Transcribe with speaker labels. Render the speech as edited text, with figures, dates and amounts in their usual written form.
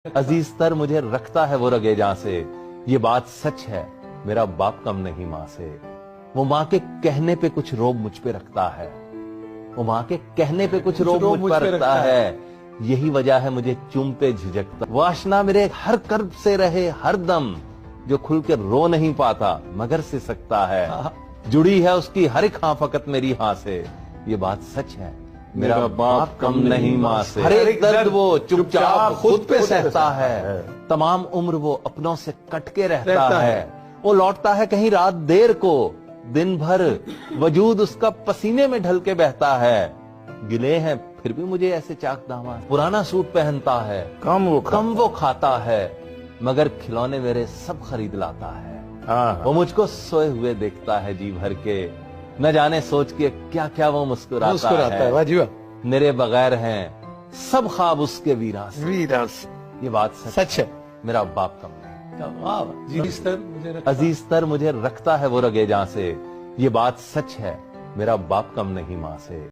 Speaker 1: अजीज तर मुझे रखता है वो रगे जहां से, ये बात सच है मेरा बाप कम नहीं माँ से। वो माँ के कहने पे कुछ रोब मुझ पे रखता है, वो माँ के कहने पे कुछ रोब मुझ पर रखता है, यही वजह है मुझे चूमते झिझकता। वासना मेरे हर कर्ब से रहे हर दम, जो खुल के रो नहीं पाता मगर से सकता है। जुड़ी है उसकी हर एक हाँ फकत मेरी हाँ से, ये बात सच है मेरा बाप कम नहीं माँ से। हर एक दर्द वो चुपचाप खुद पे सहता है, तमाम उम्र वो अपनों से कट के रहता है। वो लौटता है कहीं रात देर को, दिन भर वजूद उसका पसीने में ढल के बहता है। गिले हैं फिर भी मुझे ऐसे चाक दामा, पुराना सूट पहनता है, कम वो खाता है, मगर खिलौने मेरे सब खरीद लाता है। वो मुझको सोए हुए देखता है जी भर के, न जाने सोच के क्या क्या वो मुस्कुराता है। वाह जी वाह। मेरे बगैर हैं सब ख्वाब उसके वीरान से, ये बात सच है मेरा बाप कम नहीं। अजीज तर मुझे रखता है वो रगे जहां से, ये बात सच है मेरा बाप कम नहीं माँ से।